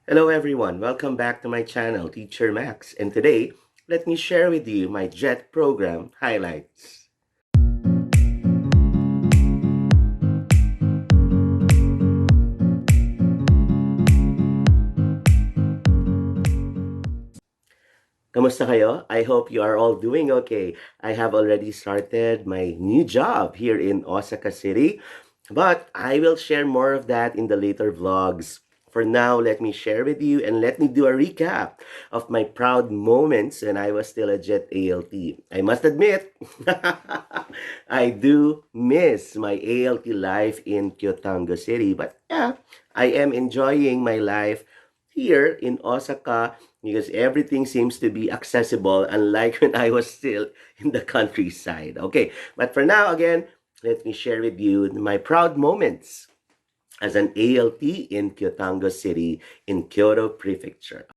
Hello everyone, welcome back to my channel, Teacher Max, and today, let me share with you my JET program highlights. Kamusta kayo? I hope you are all doing okay. I have already started my new job here in Osaka City, but I will share more of that in the later vlogs. For now, let me share with you and let me do a recap of my proud moments when I was still a JET ALT. I must admit, I do miss my ALT life in Kyotango City, but yeah, I am enjoying my life here in Osaka because everything seems to be accessible, unlike when I was still in the countryside. Okay, but for now, again, let me share with you my proud moments as an ALT in Kyotango City in Kyoto Prefecture.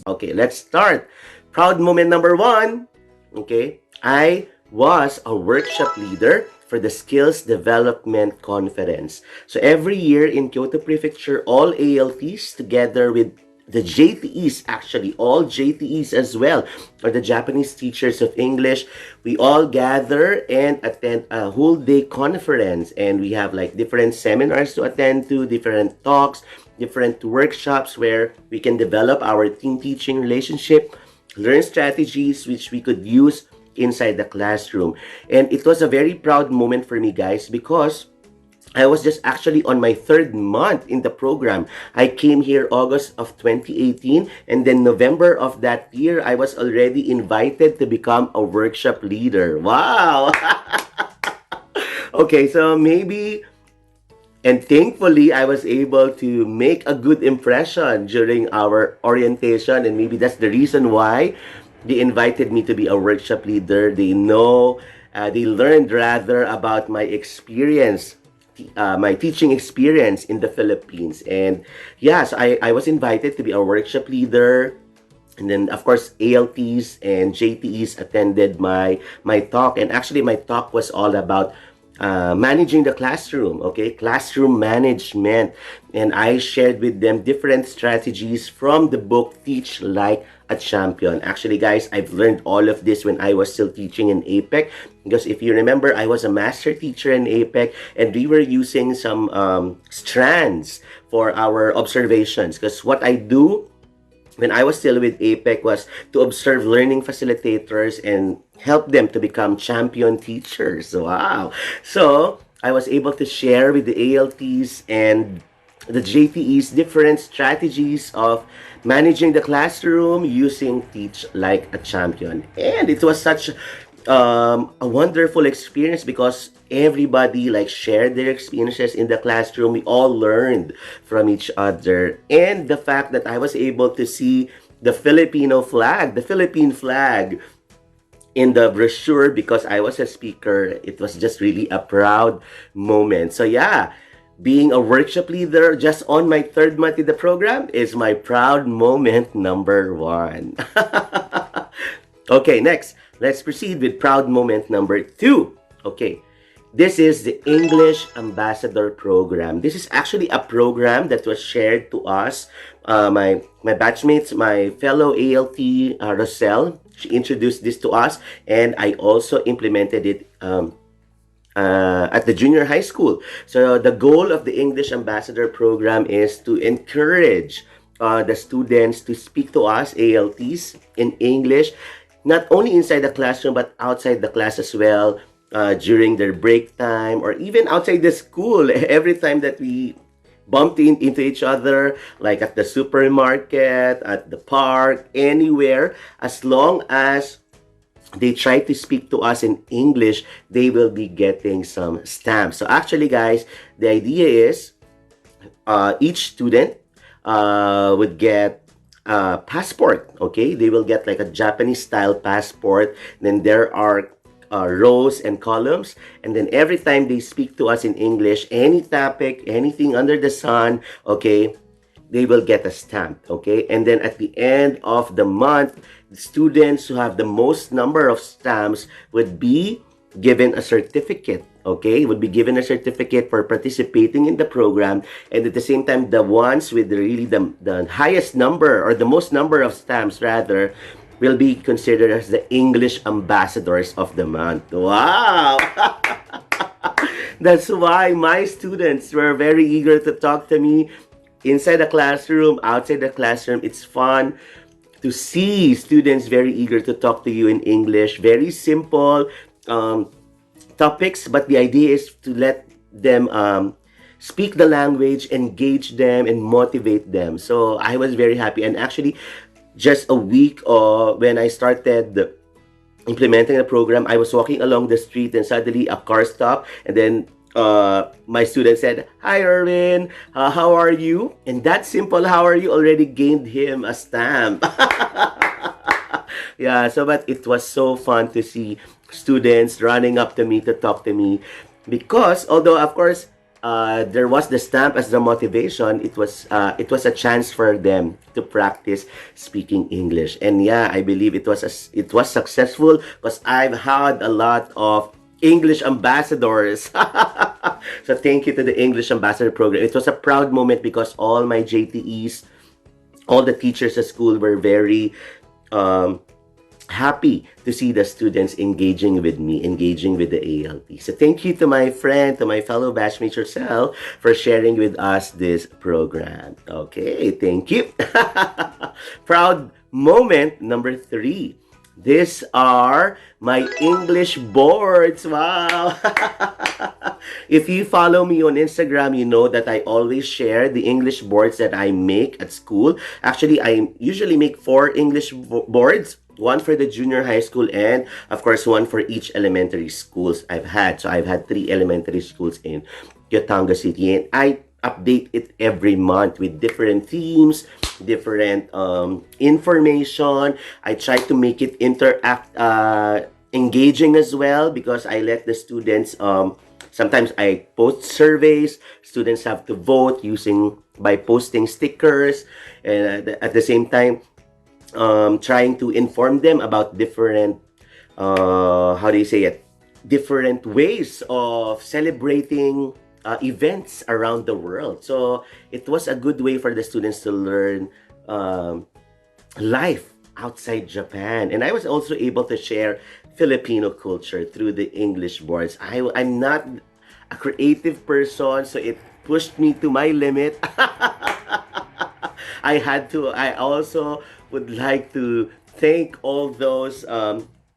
Okay, let's start. Proud moment number one. Okay, I was a workshop leader for the Skills Development Conference. So every year in Kyoto Prefecture, all ALTs together with the JTEs, actually all JTEs as well, or the Japanese teachers of English, we all gather and attend a whole day conference, and we have like different seminars to attend to, different talks, different workshops where we can develop our team teaching relationship, learn strategies which we could use inside the classroom. And it was a very proud moment for me, guys, because I was just actually on my third month in the program. I came here August of 2018, and then November of that year, I was already invited to become a workshop leader. Wow! Okay, so maybe, and thankfully, I was able to make a good impression during our orientation, and maybe that's the reason why they invited me to be a workshop leader. They know, they learned rather about my experience, my teaching experience in the Philippines. And yes, I was invited to be a workshop leader. And then, of course, ALTs and JTEs attended my talk. And actually, my talk was all about managing the classroom, okay? Classroom management. And I shared with them different strategies from the book Teach Like a Champion. Actually, guys, I've learned all of this when I was still teaching in APEC. Because if you remember, I was a master teacher in APEC, and we were using some strands for our observations. Because what I do when I was still with APEC was to observe learning facilitators and help them to become champion teachers. Wow. So I was able to share with the ALTs and the JTEs different strategies of managing the classroom using Teach Like a Champion. And it was such a wonderful experience because everybody like shared their experiences in the classroom. We all learned from each other, and the fact that I was able to see the Filipino flag, the Philippine flag in the brochure because I was a speaker, it was just really a proud moment. So yeah, being a workshop leader just on my third month in the program is my proud moment number one. Okay, next, let's proceed with proud moment number two. Okay, this is the English Ambassador Program. This is actually a program that was shared to us, my batchmates, my fellow ALT, Roselle. She introduced this to us, and I also implemented it at the junior high school. So the goal of the English Ambassador Program is to encourage the students to speak to us, ALTs, in English, not only inside the classroom, but outside the class as well, during their break time, or even outside the school. Every time that we bumped into each other, like at the supermarket, at the park, anywhere, as long as they try to speak to us in English, they will be getting some stamps. So actually, guys, the idea is each student would get a passport. Okay, they will get like a Japanese style passport. Then there are rows and columns, and then every time they speak to us in English, any topic, anything under the sun, okay, they will get a stamp. Okay, and then at the end of the month, students who have the most number of stamps would be given a certificate. Okay, would be given a certificate for participating in the program, and at the same time, the ones with the highest number, or the most number of stamps rather, will be considered as the English ambassadors of the month. Wow! That's why my students were very eager to talk to me inside the classroom, outside the classroom. It's fun to see students very eager to talk to you in English. Very simple topics, but the idea is to let them speak the language, engage them, and motivate them. So I was very happy. And actually, just a week when I started implementing the program, I was walking along the street and suddenly a car stopped, and then my student said, "Hi, Erwin, how are you?" And that simple "how are you" already gained him a stamp. Yeah, so but it was so fun to see students running up to me to talk to me, because although of course there was the stamp as the motivation, it was a chance for them to practice speaking English. And yeah, I believe it was successful, because I've had a lot of English ambassadors. So thank you to the English Ambassador Program. It was a proud moment because all my JTEs, all the teachers at school were very um, happy to see the students engaging with me, engaging with the ALP. So thank you to my friend, to my fellow batchmates yourself, for sharing with us this program. Okay, thank you. Proud moment number 3. These are my English boards. Wow. If you follow me on Instagram, you know that I always share the English boards that I make at school. Actually, I usually make 4 English boards. One for the junior high school, and of course one for each elementary schools I've had. So I've had 3 elementary schools in Kyotango City, and I update it every month with different themes, different information. I try to make it engaging as well, because I let the students sometimes I post surveys. Students have to vote by posting stickers, and at the same time trying to inform them about different how do you say it, different ways of celebrating events around the world. So it was a good way for the students to learn life outside Japan. And I was also able to share Filipino culture through the English boards. I'm not a creative person, so it pushed me to my limit. I also would like to thank all those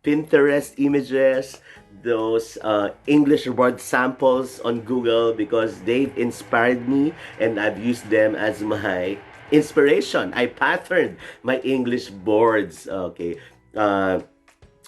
Pinterest images, those English word samples on Google, because they've inspired me and I've used them as my inspiration. I patterned my English boards, okay,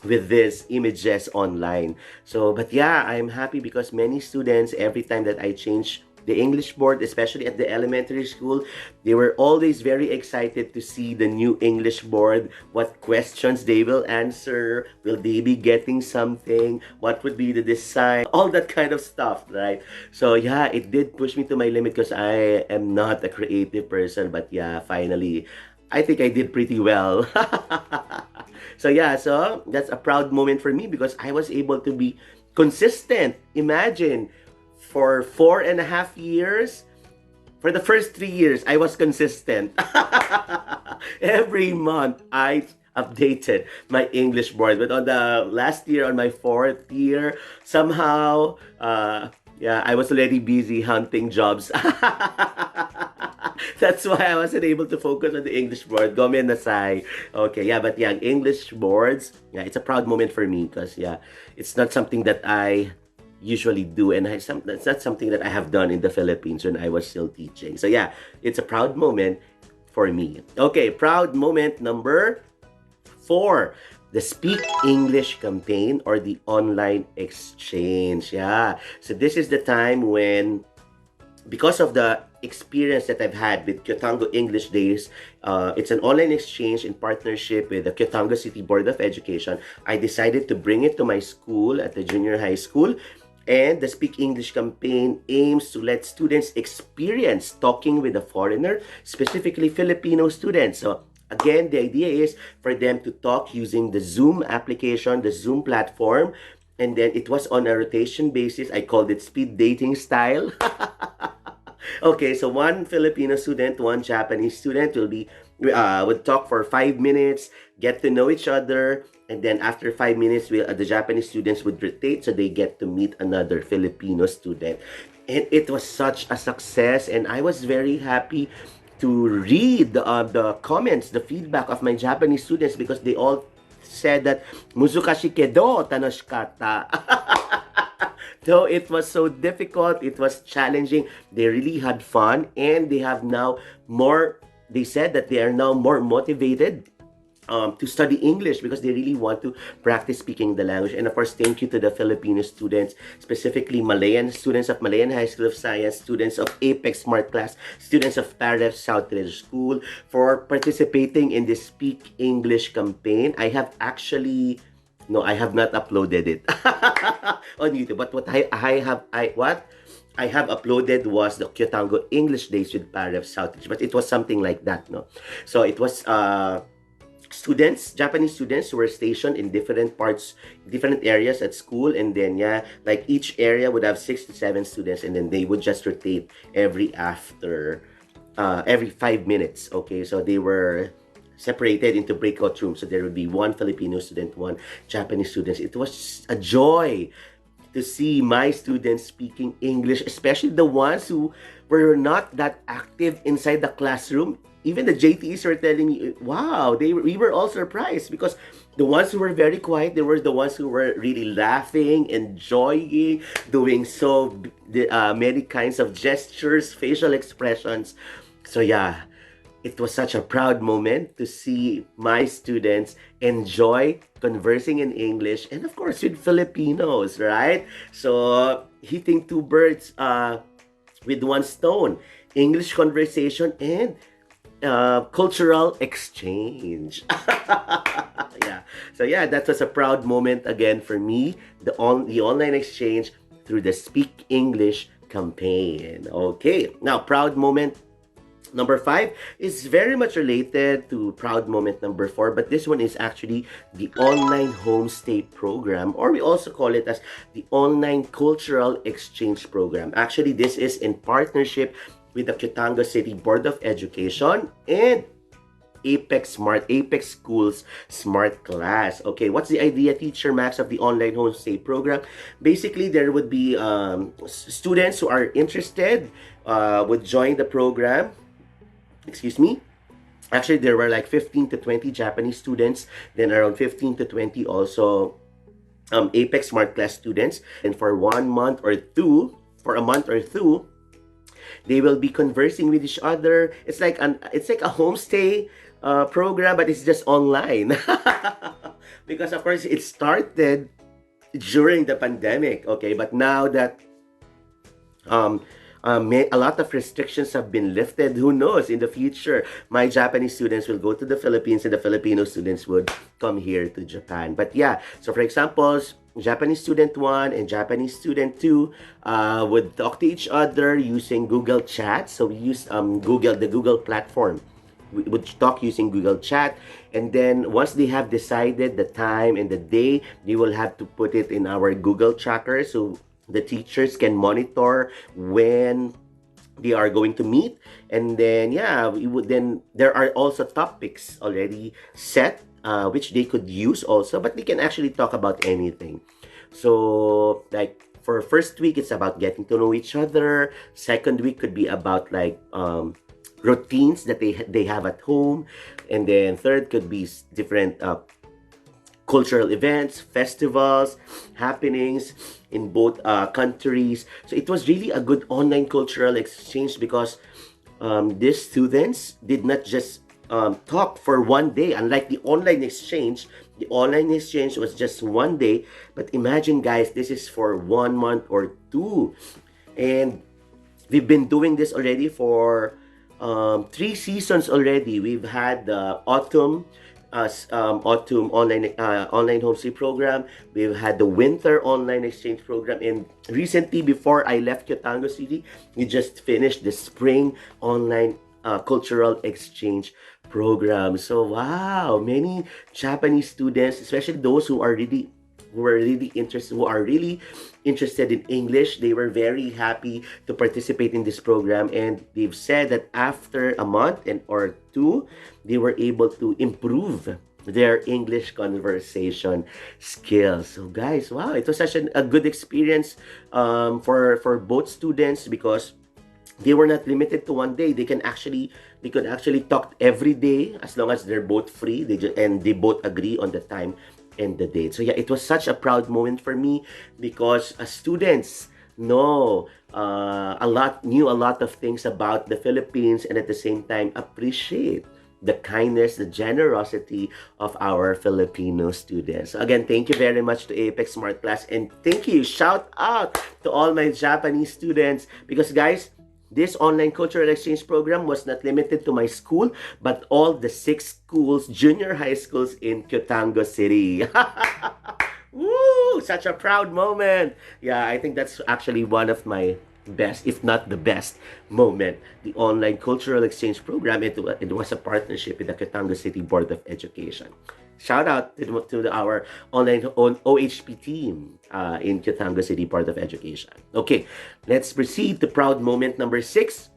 with these images online. So, but yeah, I'm happy because many students, every time that I change the English board, especially at the elementary school, they were always very excited to see the new English board, what questions they will answer, will they be getting something, what would be the design, all that kind of stuff, right? So yeah, it did push me to my limit because I am not a creative person, but yeah, finally, I think I did pretty well. So yeah, so that's a proud moment for me because I was able to be consistent. Imagine, for 4.5 years, for the first 3 years, I was consistent. Every month, I updated my English board. But on the last year, on my 4th year, somehow, yeah, I was already busy hunting jobs. That's why I wasn't able to focus on the English board. Gomen nasai. Okay, yeah, but yeah, English boards, yeah, it's a proud moment for me because, yeah, it's not something that I usually do, and that's not something that I have done in the Philippines when I was still teaching. So yeah, it's a proud moment for me. Okay, proud moment number 4, the Speak English campaign or the online exchange. Yeah, so this is the time when, because of the experience that I've had with Kyotango English Days, it's an online exchange in partnership with the Kyotango City Board of Education. I decided to bring it to my school at the junior high school. And the Speak English campaign aims to let students experience talking with a foreigner, specifically Filipino students. So Again, the idea is for them to talk using the Zoom application, the Zoom platform, and then it was on a rotation basis. I called it speed dating style. Okay, so one Filipino student, one Japanese student would talk for 5 minutes, get to know each other, and then after 5 minutes, the Japanese students would rotate so they get to meet another Filipino student. And it was such a success, and I was very happy to read the comments, the feedback of my Japanese students because they all said that muzukashi kedo tanoshikatta. Though it was so difficult, it was challenging, they really had fun, and they said that they are now more motivated to study English because they really want to practice speaking the language. And of course, thank you to the Filipino students, specifically Malayan students of Malayan High School of Science, students of Apex Smart Class, students of Paref Southridge School for participating in this Speak English campaign. I have actually no, I have not uploaded it on YouTube. But what I have uploaded was the Kyotango English Days with Paref Southridge. But it was something like that, no. So it was Japanese students who were stationed in different areas at school, and then like each area would have 6 to 7 students, and then they would just rotate every 5 minutes. Okay, so they were separated into breakout rooms. So there would be one Filipino student, one Japanese student. It was a joy to see my students speaking English, especially the ones who were not that active inside the classroom. Even the JTEs were telling me, wow, we were all surprised because the ones who were very quiet, they were the ones who were really laughing, enjoying, doing many kinds of gestures, facial expressions. So it was such a proud moment to see my students enjoy conversing in English, and of course with Filipinos, right? So hitting two birds with one stone: English conversation and cultural exchange. So that was a proud moment again for me. The online exchange through the Speak English campaign. Okay, now proud moment number 5 is very much related to proud moment number 4, but this one is actually the online homestay program, or we also call it as the online cultural exchange program. Actually, this is in partnership with the Kyotango City Board of Education and Apex Schools Smart Class. Okay, what's the idea, Teacher Max, of the online homestay program? Basically, there would be students who are interested would join the program. Excuse me. Actually, there were like 15 to 20 Japanese students, then around 15 to 20 also Apex Smart Class students. And for a month or two, they will be conversing with each other. It's like a homestay program, but it's just online. Because of course it started during the pandemic, okay? But now that a lot of restrictions have been lifted, who knows, in the future, my Japanese students will go to the Philippines and the Filipino students would come here to Japan. But so for example, Japanese student 1 and Japanese student 2 would talk to each other using Google Chat. So we use the Google platform. We would talk using Google Chat, and then once they have decided the time and the day, they will have to put it in our Google tracker so the teachers can monitor when they are going to meet. And then there are also topics already set which they could use also, but they can actually talk about anything. So like for first week, it's about getting to know each other. Second week could be about like routines that they have at home, and then third could be different cultural events, festivals, happenings in both countries. So it was really a good online cultural exchange because these students did not just talk for one day. Unlike the online exchange was just one day. But imagine, guys, this is for 1 month or 2. And we've been doing this already for 3 seasons already. We've had the autumn online homestay program. We've had the winter online exchange program, and recently, before I left Kyotango City, we just finished the spring online cultural exchange program. So wow, many Japanese students, especially those who are really interested in English, they were very happy to participate in this program, and they've said that after a month and or two, they were able to improve their English conversation skills. So guys, wow, it was such a good experience for both students, because they were not limited to one day. They could actually talk every day as long as they're both free. And they both agree on the time and the date. So yeah, it was such a proud moment for me, because students know knew a lot of things about the Philippines, and at the same time appreciate the kindness, the generosity of our Filipino students. So again, thank you very much to Apex Smart Class, and thank you, shout out to all my Japanese students, because guys, this online cultural exchange program was not limited to my school, but all the 6 schools, junior high schools in Kyotango City. Woo! Such a proud moment. Yeah, I think that's actually one of my best, if not the best, moment. The online cultural exchange program, it was a partnership with the Kyotango City Board of Education. Shout out to our online OHP team in Kyotango City Board of Education. Okay, let's proceed to proud moment number 6.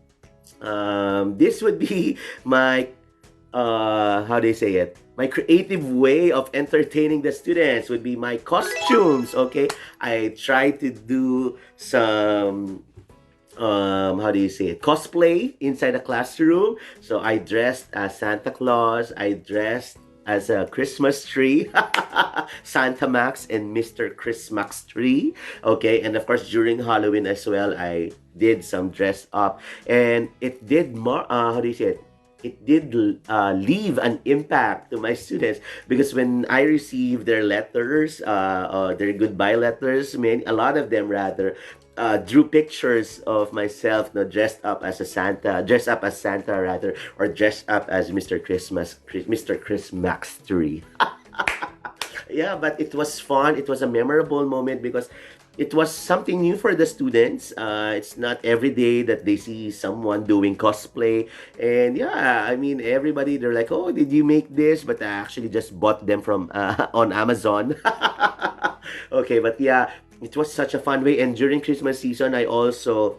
This would be my how do you say it? My creative way of entertaining the students would be my costumes. Okay, I try to do some how do you say it, cosplay inside the classroom. So I dressed as Santa Claus, I dressed as a Christmas tree, Santa Max and Mr. Christmas tree. Okay, and of course during Halloween as well, I did some dress up, and it did more how do you say it, it did leave an impact to my students, because when I received their letters, their goodbye letters, a lot of them rather drew pictures of myself, dressed up as Santa rather, or dressed up as Mr. Christmas tree. Yeah, but it was fun. It was a memorable moment, because it was something new for the students. It's not every day that they see someone doing cosplay. And yeah, I mean, everybody, they're like, oh, did you make this? But I actually just bought them from on Amazon. Okay, but yeah, it was such a fun way. And during Christmas season, I also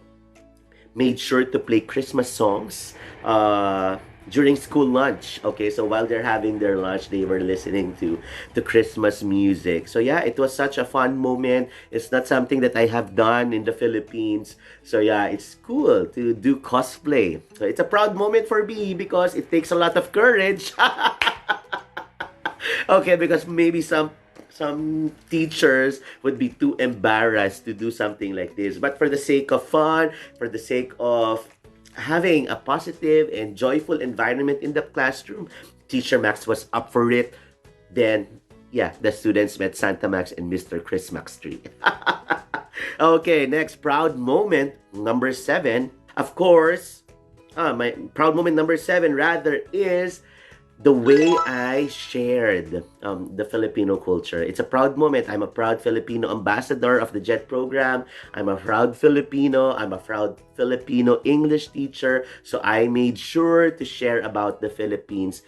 made sure to play Christmas songs during school lunch. Okay, so while they're having their lunch, they were listening to the Christmas music. So yeah, it was such a fun moment. It's not something that I have done in the Philippines. So yeah, it's cool to do cosplay. So it's a proud moment for me, because it takes a lot of courage. Okay, because maybe some teachers would be too embarrassed to do something like this. But for the sake of fun, for the sake of having a positive and joyful environment in the classroom, Teacher Max was up for it. Then, yeah, the students met Santa Max and Mr. Christmas tree. Okay, next proud moment, number 7. Of course, my proud moment number 7 rather is the way I shared the Filipino culture. It's a proud moment. I'm a proud Filipino ambassador of the JET program. I'm a proud Filipino. I'm a proud Filipino English teacher. So I made sure to share about the Philippines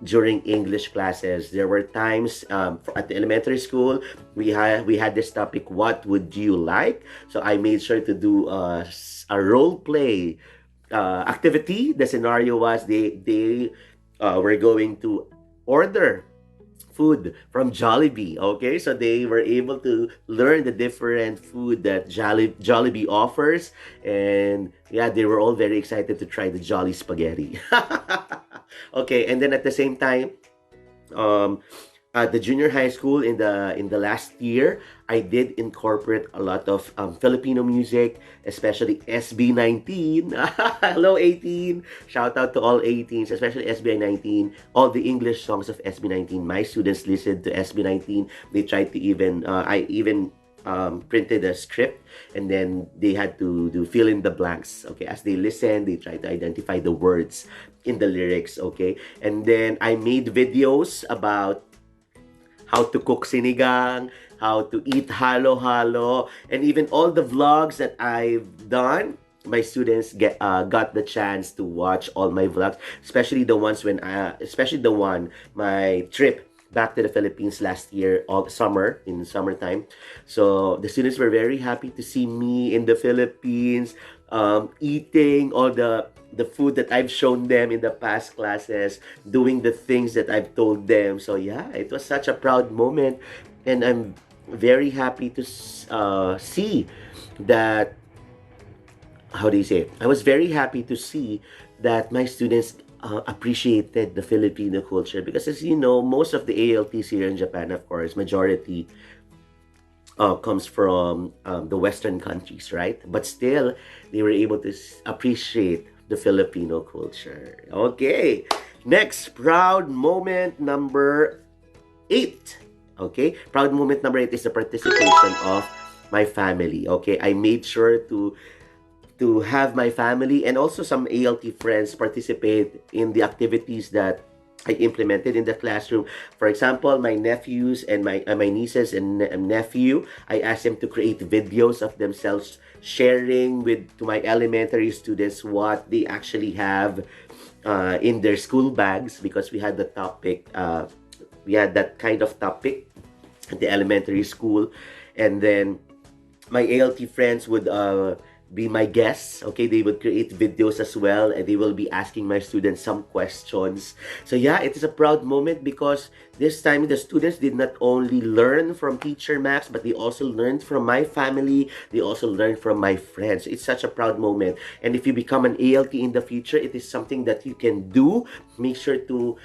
during English classes. There were times at the elementary school, we had this topic, what would you like? So I made sure to do a role play activity. The scenario was they were going to order food from Jollibee. Okay, so they were able to learn the different food that Jollibee offers, and yeah, they were all very excited to try the Jolly Spaghetti. Okay, and then at the same time, at the junior high school in the last year, I did incorporate a lot of Filipino music, especially SB19. Hello 18. Shout out to all 18s, especially SB19. All the English songs of SB19. My students listened to SB19. They tried to even I even printed a script, and then they had to do fill in the blanks. Okay, as they listen, they try to identify the words in the lyrics. Okay, and then I made videos about how to cook sinigang, how to eat halo-halo, and even all the vlogs that I've done my students got the chance to watch all my vlogs, especially the ones especially the one my trip back to the Philippines last year, all summer in summertime. So the students were very happy to see me in the Philippines, eating all the food that I've shown them in the past classes, doing the things that I've told them. So yeah, it was such a proud moment, and I'm very happy to see that, how do you say it? I was very happy to see that my students appreciated the Filipino culture, because, as you know, most of the ALTs here in Japan, of course, majority comes from the Western countries, right? But still, they were able to appreciate the Filipino culture. Okay, next, proud moment number 8. Okay, proud moment number 8 is the participation of my family. Okay, I made sure to have my family and also some ALT friends participate in the activities that I implemented in the classroom. For example, my nephews and my nieces and nephew, I asked them to create videos of themselves sharing with to my elementary students what they actually have in their school bags, because we had that kind of topic at the elementary school. And then my ALT friends would be my guests. Okay, they would create videos as well, and they will be asking my students some questions. So yeah, it is a proud moment, because this time the students did not only learn from teacher Max, but they also learned from my family. They also learned from my friends. It's such a proud moment. And if you become an ALT in the future, it is something that you can do. Make sure to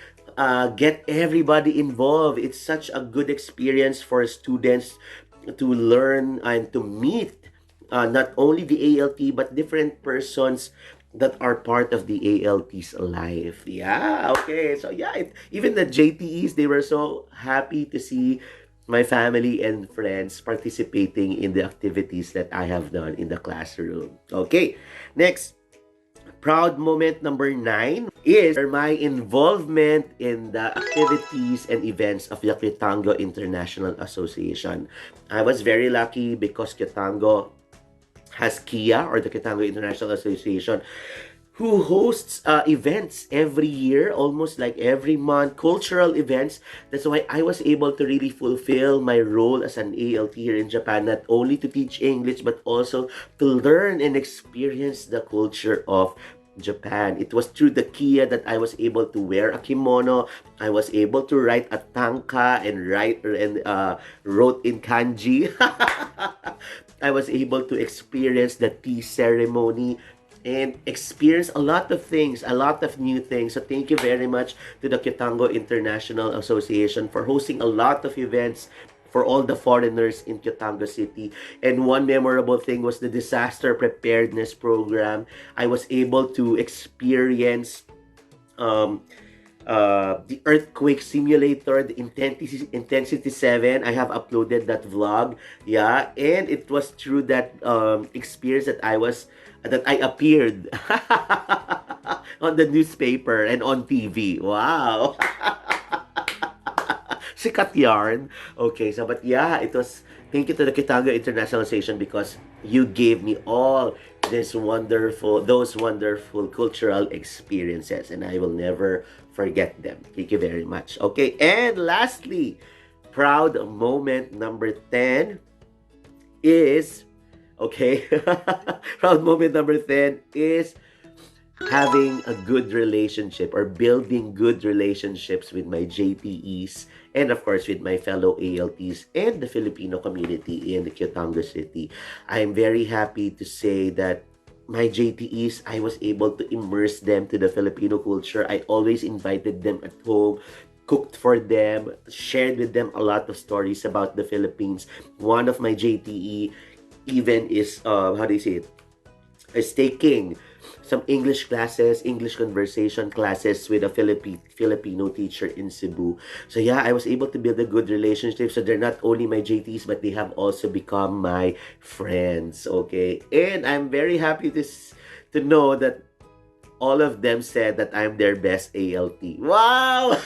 get everybody involved. It's such a good experience for students to learn and to meet not only the ALT but different persons that are part of the ALT's life. Yeah, okay. So yeah, even the JTEs, they were so happy to see my family and friends participating in the activities that I have done in the classroom. Okay, next, proud moment number 9 is my involvement in the activities and events of the Kyotango International Association. I was very lucky because Kyotango has KIA, or the Kyotango International Association, who hosts events every year, almost like every month, cultural events. That's why I was able to really fulfill my role as an ALT here in Japan, not only to teach English, but also to learn and experience the culture of Japan. It was through the KIA that I was able to wear a kimono. I was able to write a tanka and wrote in kanji. I was able to experience the tea ceremony and experience a lot of things, a lot of new things. So thank you very much to the Kyotango International Association for hosting a lot of events for all the foreigners in Kyotango City. And one memorable thing was the disaster preparedness program. I was able to experience the earthquake simulator, the intensity 7. I have uploaded that vlog. Yeah, and it was through that experience that I appeared on the newspaper and on TV. Wow. Sikat yarn. Okay, so but yeah, it was, thank you to the Kyotango International Association, because you gave me all those wonderful cultural experiences, and I will never forget them. Thank you very much. Okay, and lastly, proud moment number 10 is, okay, proud moment number 10 is having a good relationship, or building good relationships with my JTEs, and of course with my fellow ALTs and the Filipino community in the Kyotango City. I'm very happy to say that my JTEs, I was able to immerse them to the Filipino culture. I always invited them at home, cooked for them, shared with them a lot of stories about the Philippines. One of my JTE even is, how do you say it, is taking some English classes, English conversation classes with a Filipino teacher in Cebu. So yeah, I was able to build a good relationship. So they're not only my JTs, but they have also become my friends. Okay, and I'm very happy to know that all of them said that I'm their best ALT. Wow!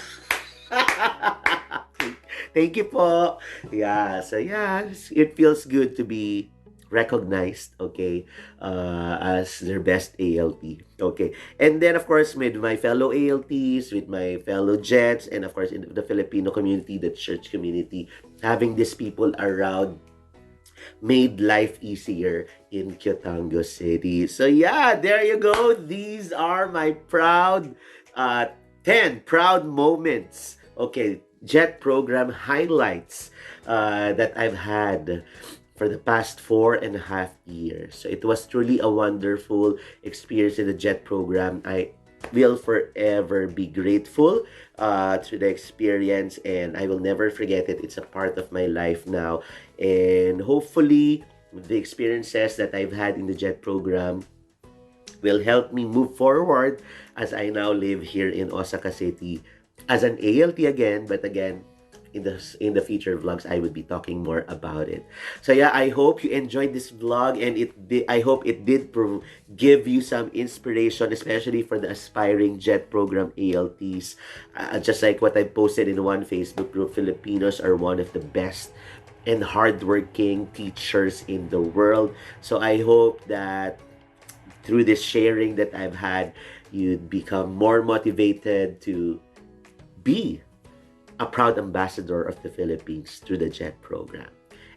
Thank you po. Yeah, so yeah, it feels good to be recognized, okay, as their best ALT. Okay. And then, of course, with my fellow ALTs, with my fellow Jets, and of course, in the Filipino community, the church community, having these people around made life easier in Kyotango City. So yeah, there you go. These are my uh, 10 proud moments. Okay, Jet program highlights that I've had for the past 4.5 years. So it was truly a wonderful experience in the Jet program. I will forever be grateful to the experience, and I will never forget it. It's a part of my life now. And hopefully, the experiences that I've had in the JET program will help me move forward as I now live here in Osaka City as an ALT again, but again, in the future vlogs I would be talking more about it. So yeah, I hope you enjoyed this vlog, and I hope it did give you some inspiration, especially for the aspiring JET program ALTs. Just like what I posted in one Facebook group, Filipinos are one of the best and hardworking teachers in the world. So I hope that through this sharing that I've had, you'd become more motivated to be a proud ambassador of the Philippines through the JET program.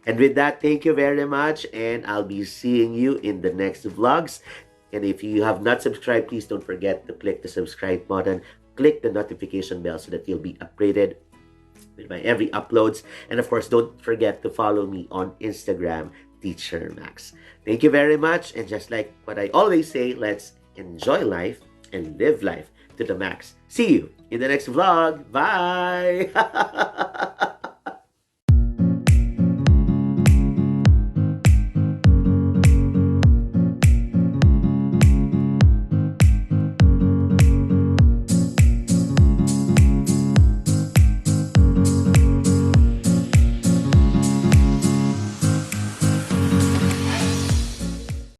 And with that, thank you very much, and I'll be seeing you in the next vlogs. And if you have not subscribed, please don't forget to click the subscribe button, click the notification bell so that you'll be updated with my every uploads. And of course, don't forget to follow me on Instagram, Teacher Max. Thank you very much, and just like what I always say, let's enjoy life and live life to the max. See you in the next vlog. Bye!